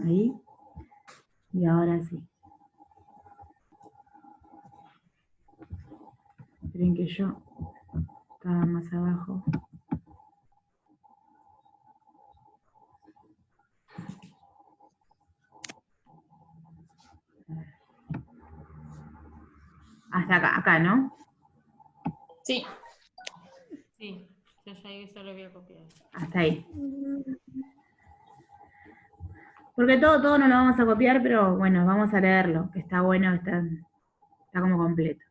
Ahí. Y ahora sí. Esperen que yo estaba más abajo. Hasta acá, ¿no? Sí. Sí, yo ya ahí solo voy a copiar. Hasta ahí. Porque todo no lo vamos a copiar, pero bueno, vamos a leerlo, que está bueno, está como completo.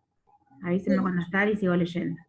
Avísenme cuando está y sigo leyendo.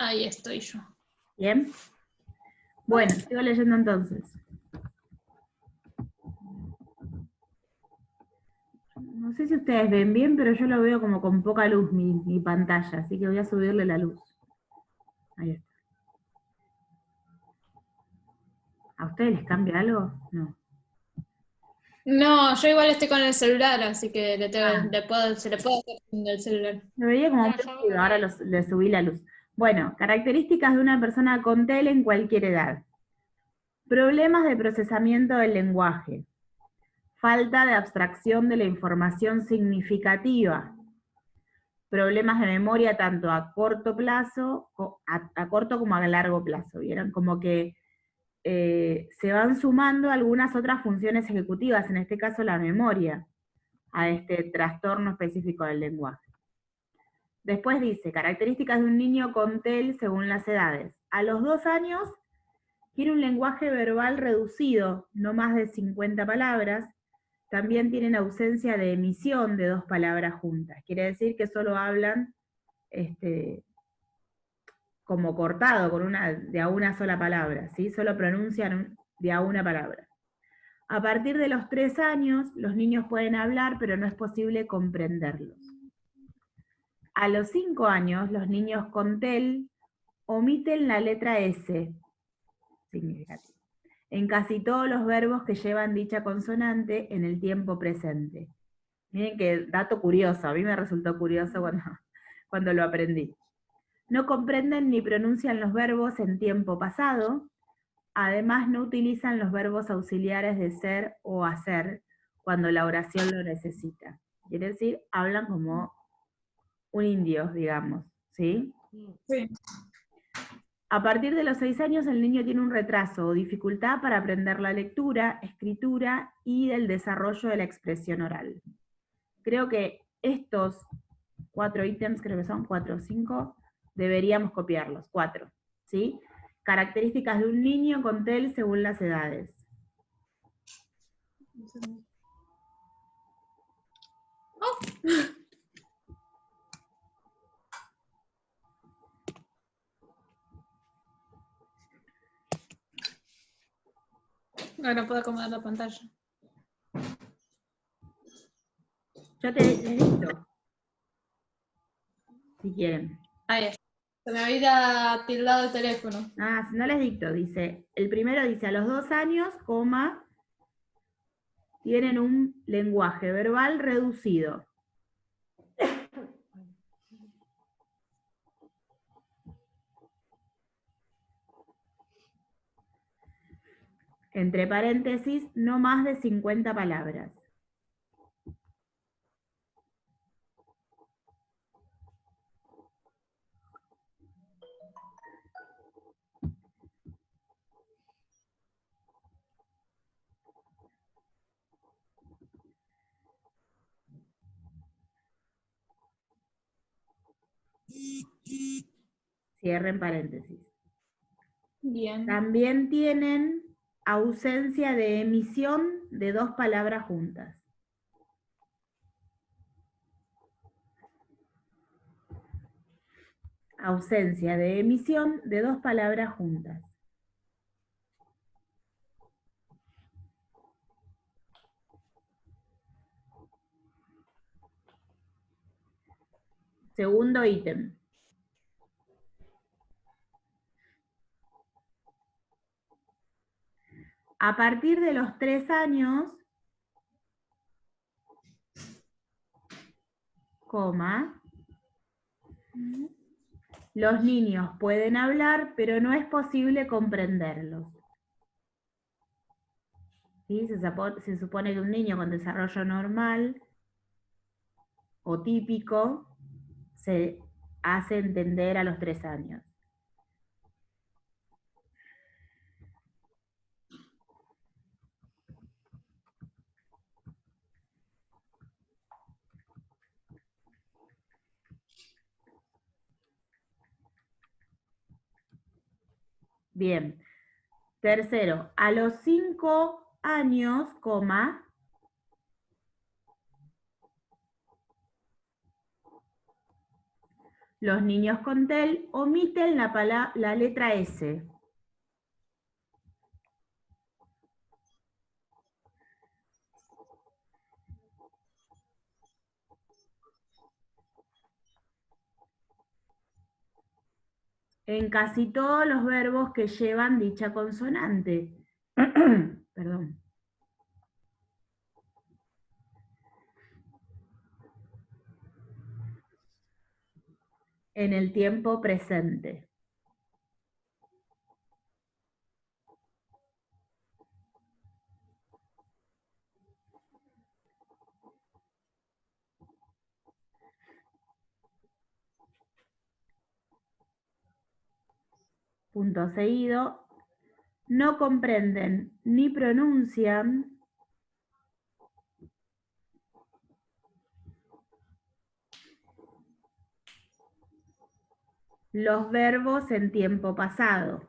Ahí estoy yo. ¿Bien? Bueno, sigo leyendo entonces. No sé si ustedes ven bien, pero yo lo veo como con poca luz mi pantalla, así que voy a subirle la luz. Ahí está. ¿A ustedes les cambia algo? No. No, yo igual estoy con el celular, así que se le puede hacer con el celular. Me veía como No, un yo ruido, ahora le subí la luz. Bueno, características de una persona con TEL en cualquier edad. Problemas de procesamiento del lenguaje. Falta de abstracción de la información significativa. Problemas de memoria tanto a corto plazo, a corto como a largo plazo. ¿Vieron? Como que se van sumando algunas otras funciones ejecutivas, en este caso la memoria, a este trastorno específico del lenguaje. Después dice, características de un niño con TEL según las edades. A los 2 años tiene un lenguaje verbal reducido, no más de 50 palabras. También tienen ausencia de emisión de 2 palabras juntas. Quiere decir que solo hablan como cortado, de a una sola palabra, ¿sí? Solo pronuncian de a una palabra. A partir de los 3 años, los niños pueden hablar, pero no es posible comprenderlos. A los 5 años, los niños con TEL omiten la letra S, significativo, en casi todos los verbos que llevan dicha consonante en el tiempo presente. Miren qué dato curioso, a mí me resultó curioso cuando lo aprendí. No comprenden ni pronuncian los verbos en tiempo pasado, además no utilizan los verbos auxiliares de ser o hacer cuando la oración lo necesita. Quiere decir, hablan como un indio, digamos, ¿sí? Sí. A partir de los 6 años el niño tiene un retraso o dificultad para aprender la lectura, escritura y el desarrollo de la expresión oral. Creo que estos 4 ítems, creo que son 4 o 5, deberíamos copiarlos, 4, ¿sí? Características de un niño con TEL según las edades. No puedo acomodar la pantalla. Yo les dicto, si quieren. Ahí está. Se me había tildado el teléfono. Ah, si no les dicto, dice, el primero dice, a los 2 años, coma, tienen un lenguaje verbal reducido. Entre paréntesis, no más de 50 palabras. Cierren paréntesis. Bien. También tienen ausencia de emisión de dos palabras juntas. Ausencia de emisión de dos palabras juntas. Segundo ítem. A partir de los 3 años, coma, los niños pueden hablar, pero no es posible comprenderlos. ¿Sí? Se supone que un niño con desarrollo normal o típico se hace entender a los 3 años. Bien. Tercero, a los 5 años, coma, los niños con TEL omiten la letra S. En casi todos los verbos que llevan dicha consonante. Perdón. En el tiempo presente. Punto seguido. No comprenden ni pronuncian los verbos en tiempo pasado.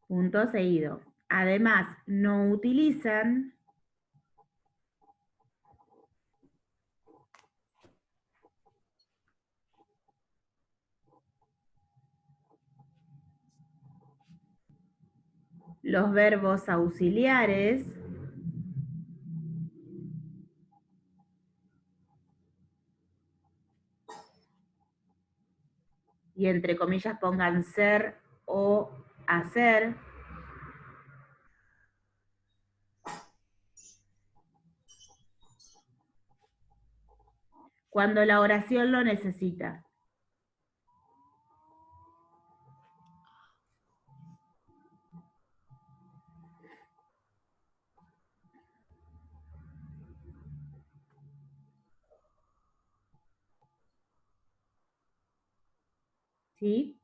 Punto seguido. Además, no utilizan los verbos auxiliares y entre comillas pongan ser o hacer, cuando la oración lo necesita. ¿Sí?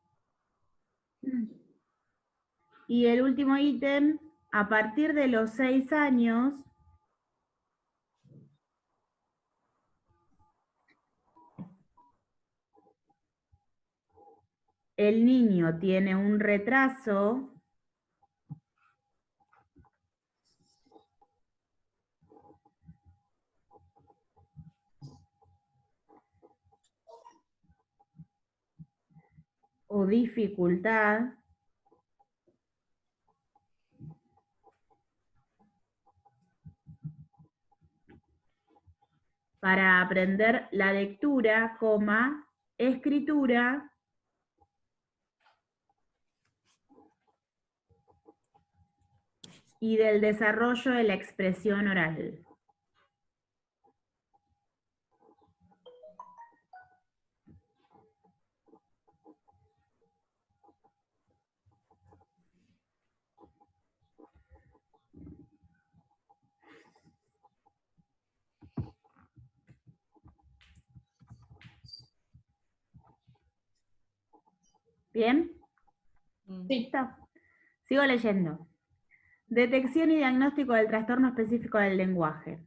Y el último ítem, a partir de los 6 años, el niño tiene un retraso o dificultad para aprender la lectura, coma, escritura y del desarrollo de la expresión oral. ¿Bien? Sí. ¿Listo? Sigo leyendo. Detección y diagnóstico del trastorno específico del lenguaje.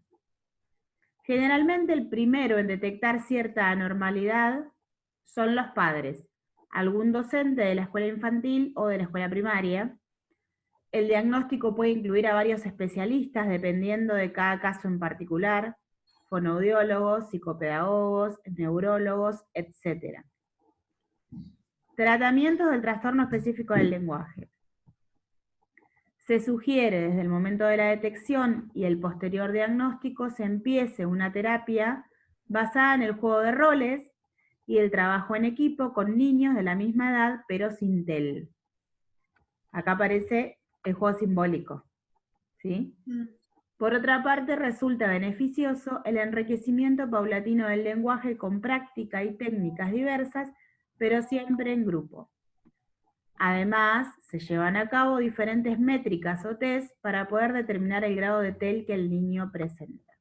Generalmente el primero en detectar cierta anormalidad son los padres, algún docente de la escuela infantil o de la escuela primaria. El diagnóstico puede incluir a varios especialistas dependiendo de cada caso en particular, fonoaudiólogos, psicopedagogos, neurólogos, etc. Tratamientos del trastorno específico del lenguaje. Se sugiere desde el momento de la detección y el posterior diagnóstico se empiece una terapia basada en el juego de roles y el trabajo en equipo con niños de la misma edad pero sin TEL. Acá aparece el juego simbólico, ¿sí? Por otra parte, resulta beneficioso el enriquecimiento paulatino del lenguaje con práctica y técnicas diversas, pero siempre en grupo. Además, se llevan a cabo diferentes métricas o test para poder determinar el grado de TEL que el niño presenta.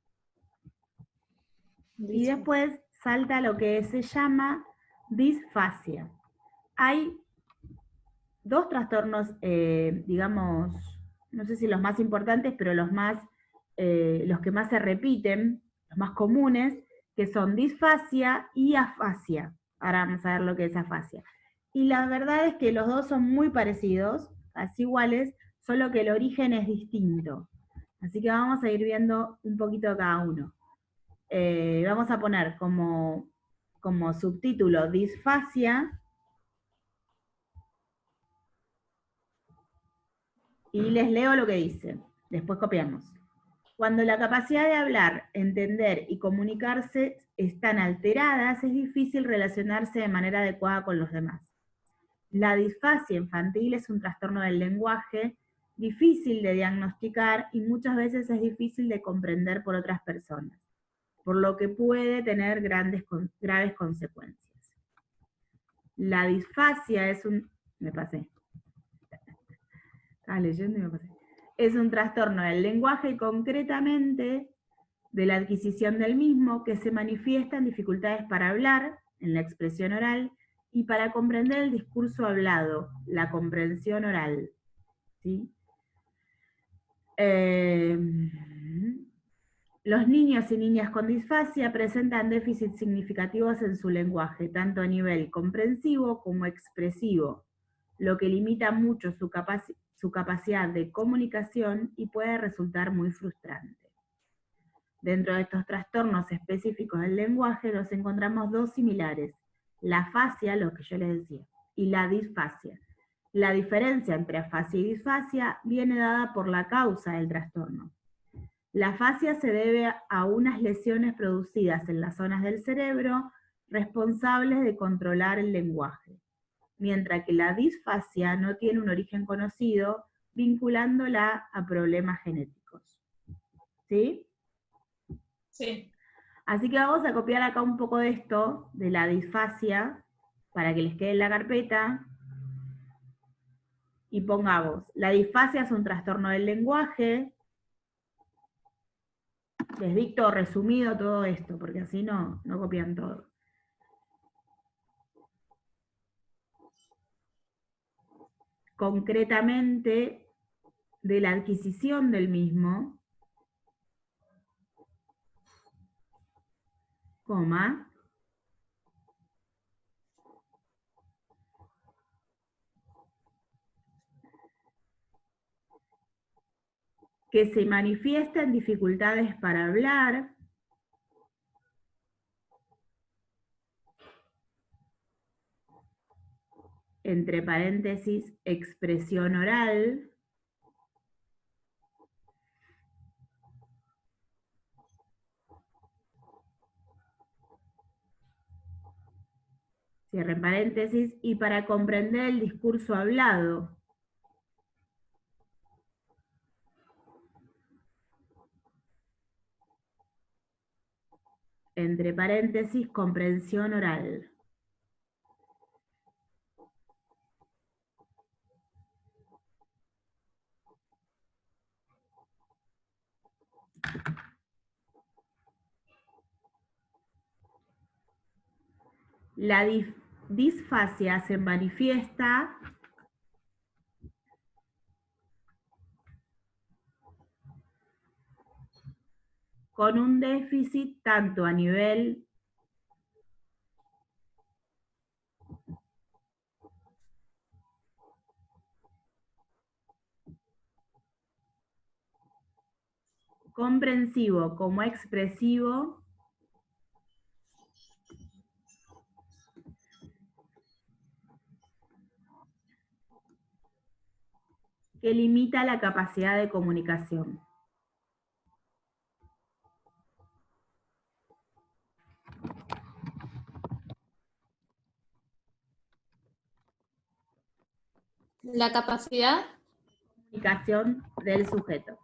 Y después salta lo que se llama disfasia. Hay dos trastornos, digamos, no sé si los más importantes, pero los que más se repiten, los más comunes, que son disfasia y afasia. Ahora vamos a ver lo que es afasia. Y la verdad es que los dos son muy parecidos, casi iguales, solo que el origen es distinto. Así que vamos a ir viendo un poquito cada uno. Vamos a poner como subtítulo disfasia, y les leo lo que dice, después copiamos. Cuando la capacidad de hablar, entender y comunicarse están alteradas, es difícil relacionarse de manera adecuada con los demás. La disfasia infantil es un trastorno del lenguaje difícil de diagnosticar y muchas veces es difícil de comprender por otras personas, por lo que puede tener graves consecuencias. La disfasia es un... Me pasé. Estaba leyendo y me pasé. Es un trastorno del lenguaje y concretamente de la adquisición del mismo que se manifiesta en dificultades para hablar, en la expresión oral, y para comprender el discurso hablado, la comprensión oral. ¿Sí? Los niños y niñas con disfasia presentan déficits significativos en su lenguaje, tanto a nivel comprensivo como expresivo, lo que limita mucho su capacidad de comunicación y puede resultar muy frustrante. Dentro de estos trastornos específicos del lenguaje nos encontramos dos similares, la afasia, lo que yo les decía, y la disfasia. La diferencia entre afasia y disfasia viene dada por la causa del trastorno. La afasia se debe a unas lesiones producidas en las zonas del cerebro responsables de controlar el lenguaje, mientras que la disfasia no tiene un origen conocido, vinculándola a problemas genéticos. ¿Sí? Sí. Así que vamos a copiar acá un poco de esto, de la disfasia, para que les quede en la carpeta. Y pongamos, la disfasia es un trastorno del lenguaje. Les dicto resumido todo esto, porque así no copian todo. Concretamente, de la adquisición del mismo, coma, que se manifiesta en dificultades para hablar, entre paréntesis, expresión oral, cierre paréntesis, y para comprender el discurso hablado. Entre paréntesis, comprensión oral. La disfasia se manifiesta con un déficit tanto a nivel comprensivo como expresivo, que limita la capacidad de comunicación. La capacidad. Comunicación del sujeto.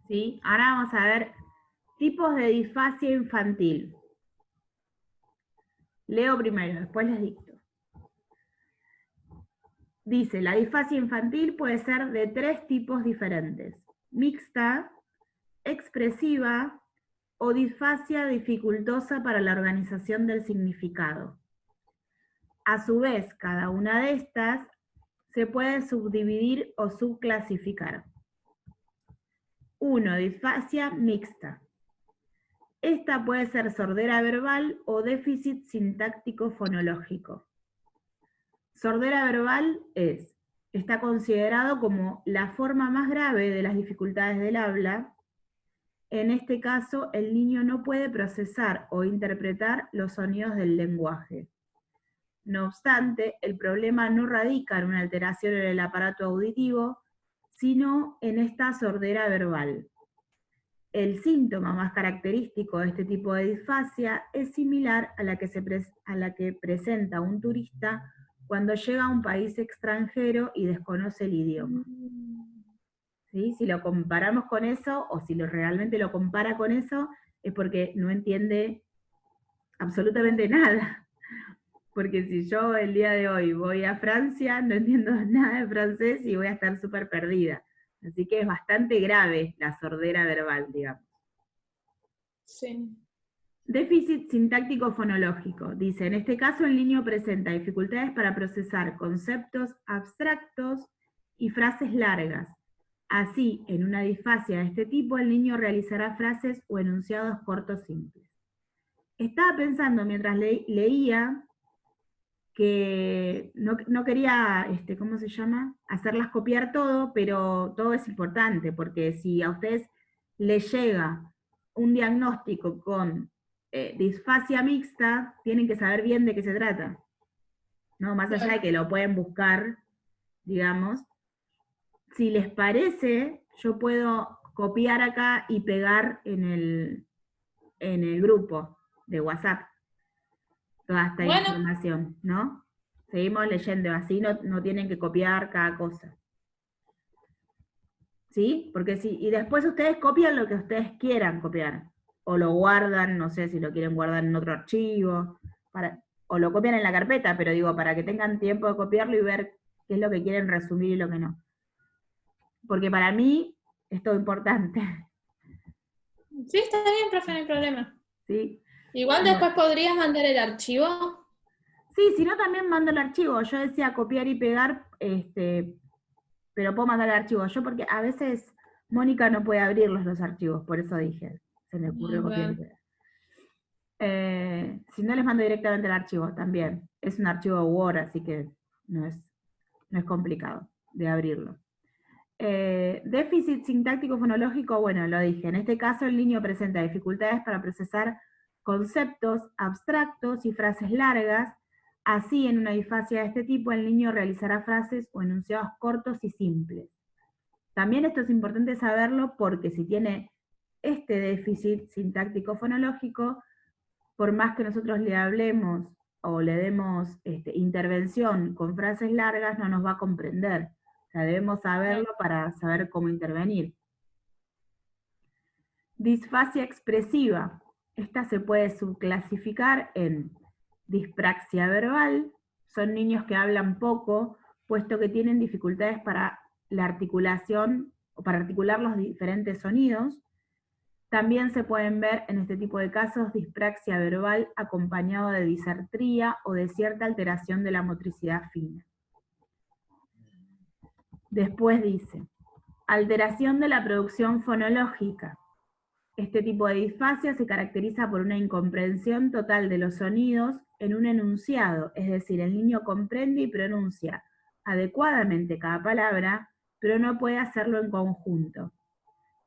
¿Sí? Ahora vamos a ver tipos de disfasia infantil. Leo primero, después les dicto. Dice, la disfasia infantil puede ser de 3 tipos diferentes: mixta, expresiva o disfasia dificultosa para la organización del significado. A su vez, cada una de estas se puede subdividir o subclasificar. 1. Disfasia mixta. Esta puede ser sordera verbal o déficit sintáctico fonológico. Sordera verbal está considerado como la forma más grave de las dificultades del habla. En este caso, el niño no puede procesar o interpretar los sonidos del lenguaje. No obstante, el problema no radica en una alteración en el aparato auditivo, sino en esta sordera verbal. El síntoma más característico de este tipo de disfasia es similar a la que presenta un turista cuando llega a un país extranjero y desconoce el idioma. ¿Sí? Si lo comparamos con eso, o si realmente lo compara con eso, es porque no entiende absolutamente nada. Porque si yo el día de hoy voy a Francia, no entiendo nada de francés y voy a estar súper perdida. Así que es bastante grave la sordera verbal, digamos. Sí. Déficit sintáctico fonológico. Dice, en este caso el niño presenta dificultades para procesar conceptos abstractos y frases largas. Así, en una disfasia de este tipo, el niño realizará frases o enunciados cortos simples. Estaba pensando mientras leía que no quería, ¿cómo se llama? Hacerlas copiar todo, pero todo es importante, porque si a ustedes les llega un diagnóstico con disfasia mixta, tienen que saber bien de qué se trata. ¿No? Más allá de que lo pueden buscar, digamos. Si les parece, yo puedo copiar acá y pegar en el grupo de WhatsApp toda esta información, ¿no? Seguimos leyendo, así no tienen que copiar cada cosa. ¿Sí? Porque y después ustedes copian lo que ustedes quieran copiar. O lo guardan, no sé si lo quieren guardar en otro archivo, o lo copian en la carpeta, pero digo, para que tengan tiempo de copiarlo y ver qué es lo que quieren resumir y lo que no. Porque para mí es todo importante. Sí, está bien, profe, no hay problema. ¿Sí? Igual después podrías mandar el archivo. Sí, si no también mando el archivo. Yo decía copiar y pegar, pero puedo mandar el archivo. Yo porque a veces Mónica no puede abrirlos los archivos, por eso dije, se me ocurrió copiar y pegar. Si no les mando directamente el archivo, también. Es un archivo Word, así que no es complicado de abrirlo. Déficit sintáctico fonológico, bueno, lo dije. En este caso el niño presenta dificultades para procesar conceptos abstractos y frases largas. Así, en una disfasia de este tipo, el niño realizará frases o enunciados cortos y simples. También esto es importante saberlo porque si tiene este déficit sintáctico fonológico, por más que nosotros le hablemos o le demos intervención con frases largas, no nos va a comprender. O sea, debemos saberlo para saber cómo intervenir. Disfasia expresiva. Esta se puede subclasificar en dispraxia verbal. Son niños que hablan poco, puesto que tienen dificultades para la articulación o para articular los diferentes sonidos. También se pueden ver en este tipo de casos dispraxia verbal acompañado de disartría o de cierta alteración de la motricidad fina. Después dice, alteración de la producción fonológica. Este tipo de disfasia se caracteriza por una incomprensión total de los sonidos en un enunciado, es decir, el niño comprende y pronuncia adecuadamente cada palabra, pero no puede hacerlo en conjunto.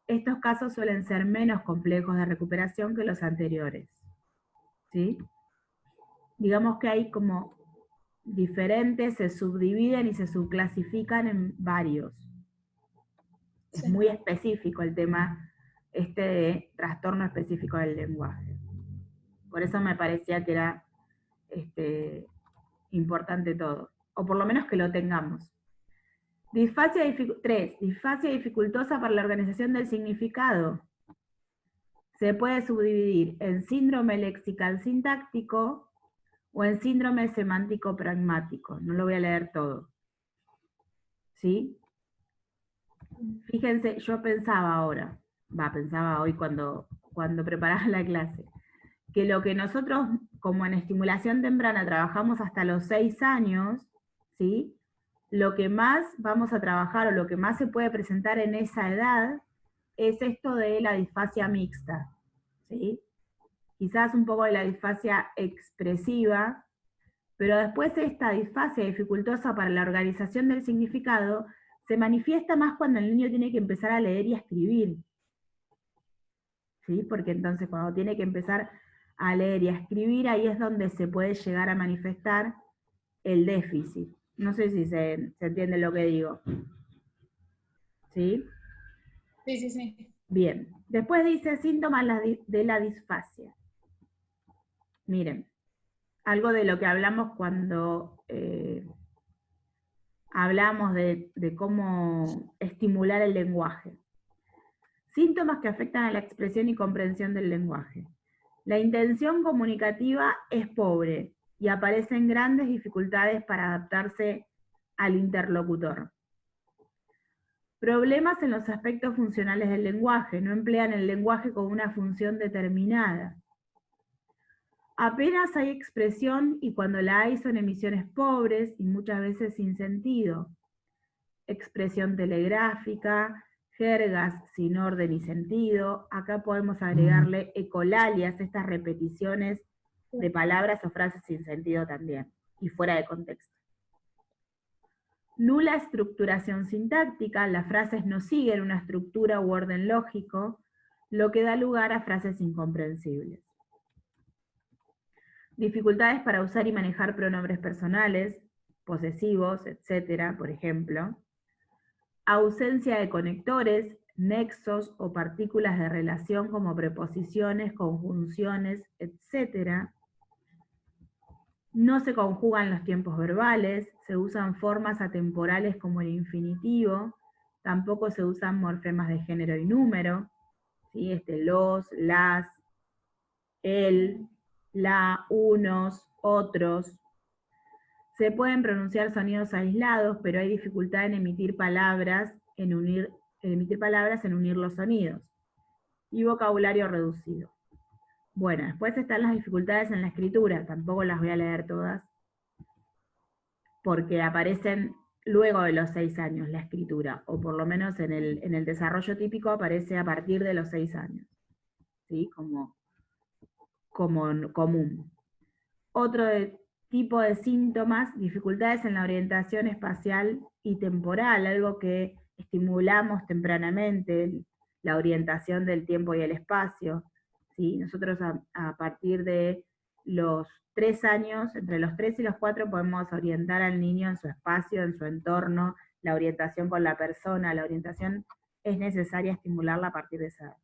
Estos casos suelen ser menos complejos de recuperación que los anteriores. ¿Sí? Digamos que hay como diferentes, se subdividen y se subclasifican en varios. Es muy específico el tema de trastorno específico del lenguaje. Por eso me parecía que era importante todo, o por lo menos que lo tengamos. Disfasia 3. Disfasia dificultosa para la organización del significado. Se puede subdividir en síndrome lexical sintáctico o en síndrome semántico pragmático. No lo voy a leer todo. ¿Sí? Fíjense, yo pensaba hoy cuando preparaba la clase, que lo que nosotros, como en estimulación temprana, trabajamos hasta los 6 años, ¿sí? Lo que más vamos a trabajar o lo que más se puede presentar en esa edad es esto de la disfasia mixta, ¿sí? Quizás un poco de la disfasia expresiva, pero después esta disfasia dificultosa para la organización del significado se manifiesta más cuando el niño tiene que empezar a leer y a escribir, ¿sí? Porque entonces cuando tiene que empezar a leer y a escribir, ahí es donde se puede llegar a manifestar el déficit. No sé si se entiende lo que digo. ¿Sí? Sí, sí, sí. Bien. Después dice síntomas de la disfasia. Miren, algo de lo que hablamos cuando hablamos de cómo estimular el lenguaje. Síntomas que afectan a la expresión y comprensión del lenguaje. La intención comunicativa es pobre y aparecen grandes dificultades para adaptarse al interlocutor. Problemas en los aspectos funcionales del lenguaje, no emplean el lenguaje con una función determinada. Apenas hay expresión y cuando la hay son emisiones pobres y muchas veces sin sentido. Expresión telegráfica, jergas sin orden y sentido. Acá podemos agregarle ecolalias, estas repeticiones de palabras o frases sin sentido también, y fuera de contexto. Nula estructuración sintáctica, las frases no siguen una estructura u orden lógico, lo que da lugar a frases incomprensibles. Dificultades para usar y manejar pronombres personales, posesivos, etc., por ejemplo. Ausencia de conectores, nexos o partículas de relación como preposiciones, conjunciones, etc. No se conjugan los tiempos verbales, se usan formas atemporales como el infinitivo, tampoco se usan morfemas de género y número, ¿sí? Los, las, el, la, unos, otros. Se pueden pronunciar sonidos aislados, pero hay dificultad en emitir palabras, en unir los sonidos. Y vocabulario reducido. Bueno, después están las dificultades en la escritura, tampoco las voy a leer todas, porque aparecen luego de los 6 años la escritura, o por lo menos en el desarrollo típico aparece a partir de los 6 años, ¿sí? Como común. Otro tipo de síntomas, dificultades en la orientación espacial y temporal, algo que estimulamos tempranamente, la orientación del tiempo y el espacio. ¿Sí? Nosotros a partir de los 3 años, entre los 3 y los 4, podemos orientar al niño en su espacio, en su entorno, la orientación con la persona, la orientación es necesaria estimularla a partir de esa edad.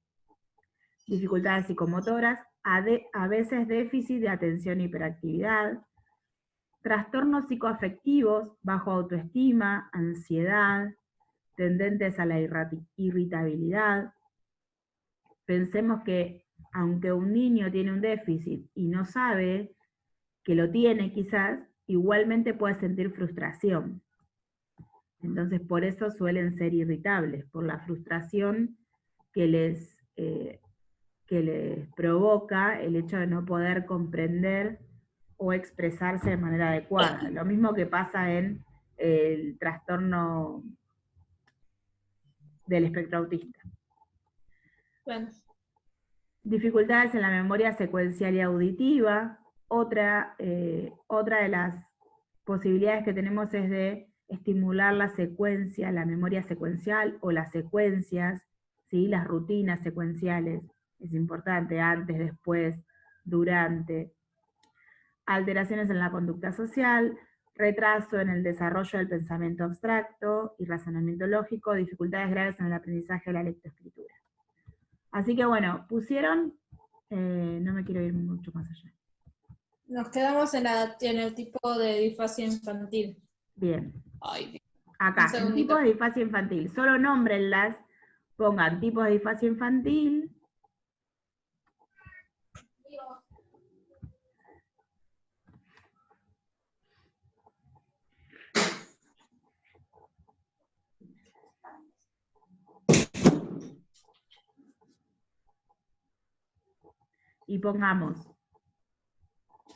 Dificultades psicomotoras, a veces déficit de atención y hiperactividad, trastornos psicoafectivos, bajo autoestima, ansiedad, tendentes a la irritabilidad. Pensemos que aunque un niño tiene un déficit y no sabe que lo tiene quizás, igualmente puede sentir frustración. Entonces por eso suelen ser irritables, por la frustración que les que les provoca el hecho de no poder comprender o expresarse de manera adecuada. Lo mismo que pasa en el trastorno del espectro autista. Bueno, Dificultades en la memoria secuencial y auditiva. Otra de las posibilidades que tenemos es de estimular la secuencia, la memoria secuencial o las secuencias, ¿sí? Las rutinas secuenciales. Es importante, antes, después, durante. Alteraciones en la conducta social, retraso en el desarrollo del pensamiento abstracto y razonamiento lógico, dificultades graves en el aprendizaje de la lectoescritura. Así que bueno, pusieron, no me quiero ir mucho más allá. nos quedamos en el tipo de disfasia infantil. Bien. Ay, Dios. Acá, Un en segundito. tipos de disfasia infantil, solo nómbrenlas, pongan tipos de disfasia infantil, y pongamos,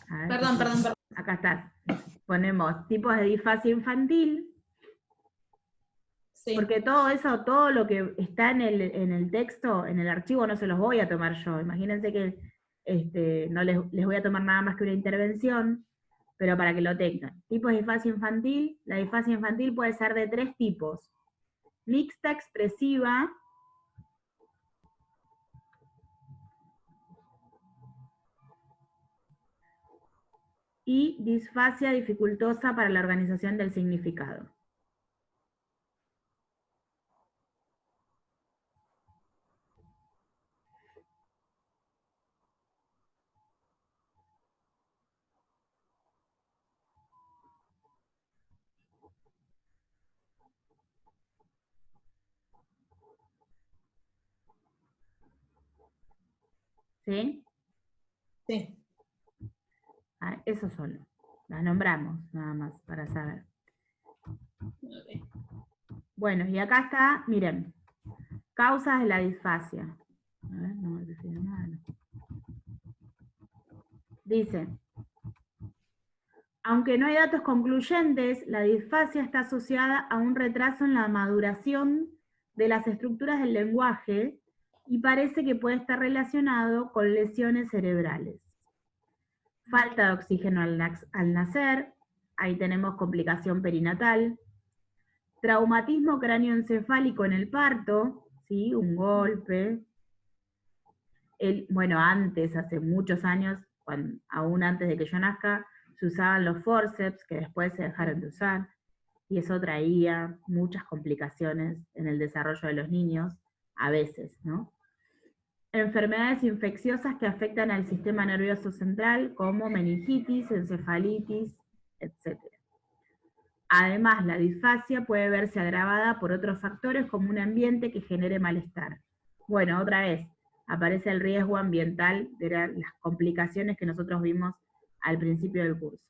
a ver, Perdón. acá está, ponemos tipos de disfasia infantil, Sí. porque todo eso, todo lo que está en el texto, en el archivo, no se los voy a tomar yo. Imagínense que no les voy a tomar nada más que una intervención, pero para que lo tengan. Tipos de disfasia infantil. La disfasia infantil puede ser de 3 tipos. Mixta expresiva, y disfasia dificultosa para la organización del significado. ¿Sí? Sí. Eso solo. Las nombramos, nada más, para saber. Okay. Bueno, y acá está, miren, causas de la disfasia. A ver, no me refiero a nada. Dice, aunque no hay datos concluyentes, la disfasia está asociada a un retraso en la maduración de las estructuras del lenguaje y parece que puede estar relacionado con lesiones cerebrales. Falta de oxígeno al nacer, ahí tenemos complicación perinatal. Traumatismo cráneoencefálico en el parto, ¿sí? Un golpe. Bueno, antes, hace muchos años, aún antes de que yo nazca, se usaban los forceps, que después se dejaron de usar, y eso traía muchas complicaciones en el desarrollo de los niños, a veces, ¿no? Enfermedades infecciosas que afectan al sistema nervioso central, como meningitis, encefalitis, etc. Además, la disfasia puede verse agravada por otros factores como un ambiente que genere malestar. Bueno, otra vez, aparece el riesgo ambiental de las complicaciones que nosotros vimos al principio del curso.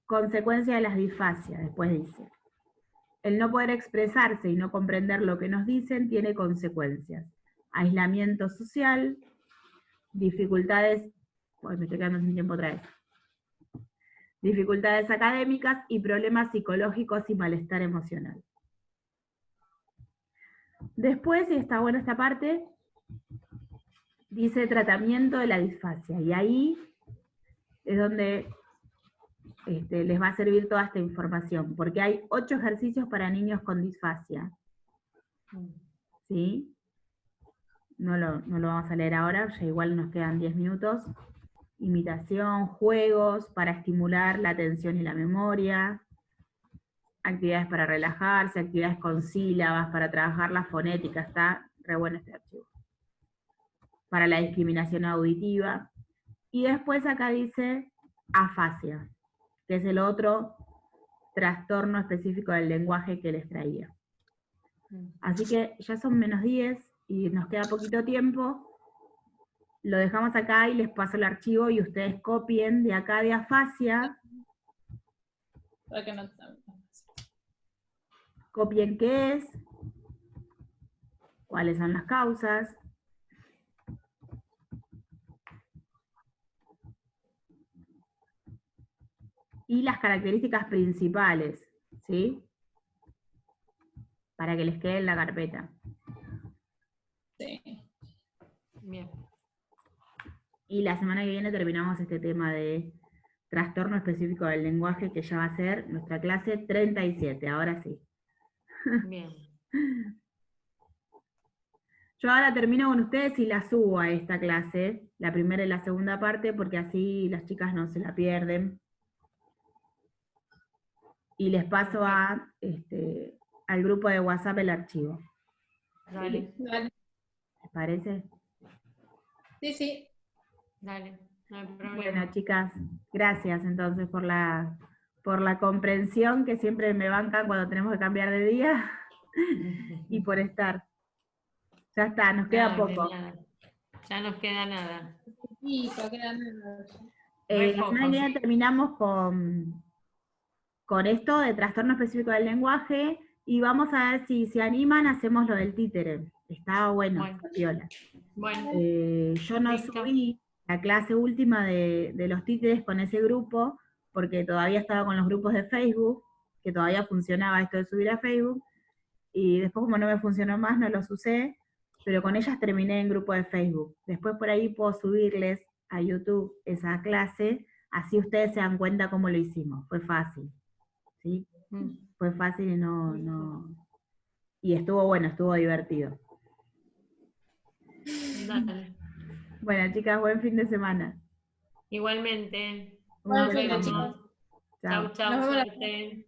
Consecuencia de las disfasias, después dice. El no poder expresarse y no comprender lo que nos dicen tiene consecuencias. Aislamiento social, dificultades, me estoy quedando sin tiempo otra vez. Dificultades académicas y problemas psicológicos y malestar emocional. Después, y está buena esta parte, dice tratamiento de la disfasia, y ahí es donde les va a servir toda esta información, porque hay 8 ejercicios para niños con disfasia. ¿Sí? No lo vamos a leer ahora, ya igual nos quedan 10 minutos. Imitación, juegos para estimular la atención y la memoria, actividades para relajarse, actividades con sílabas, para trabajar la fonética, está re bueno este archivo. Para la discriminación auditiva. Y después acá dice afasia, que es el otro trastorno específico del lenguaje que les traía. Así que ya son -10 y nos queda poquito tiempo. Lo dejamos acá y les paso el archivo y ustedes copien de acá de afasia. Copien qué es, cuáles son las causas, las características principales, ¿sí? Para que les quede en la carpeta. Sí. Bien. Y la semana que viene terminamos este tema de trastorno específico del lenguaje, que ya va a ser nuestra clase 37, ahora sí. Bien. Yo ahora termino con ustedes y la subo a esta clase, la primera y la segunda parte, porque así las chicas no se la pierden. Y les paso al grupo de WhatsApp el archivo. Dale, Dale. ¿Les parece? Sí, sí. dale. No hay problema. Bueno, chicas, gracias entonces por la comprensión que siempre me bancan cuando tenemos que cambiar de día y por estar. Ya está, nos queda Nada, de poco. nada. Ya nos queda nada. Sí, queda nada. Re La semana poco. que viene terminamos con esto de trastorno específico del lenguaje y vamos a ver si se animan, hacemos lo del títere. Estaba bueno, Bueno. está piola. Bueno, Yo no listo. subí la clase última de los títeres con ese grupo, porque todavía estaba con los grupos de Facebook, que todavía funcionaba esto de subir a Facebook, y después como no me funcionó más, no los usé, pero con ellas terminé en grupo de Facebook. Después por ahí puedo subirles a YouTube esa clase, así ustedes se dan cuenta cómo lo hicimos. Fue fácil, ¿sí? Fue fácil y estuvo bueno, estuvo divertido. Dale. Bueno, chicas, buen fin de semana. Igualmente. Un Buen Nos fin de beso. semana. vemos. Chao. Chau, chau, Nos vemos la suerte.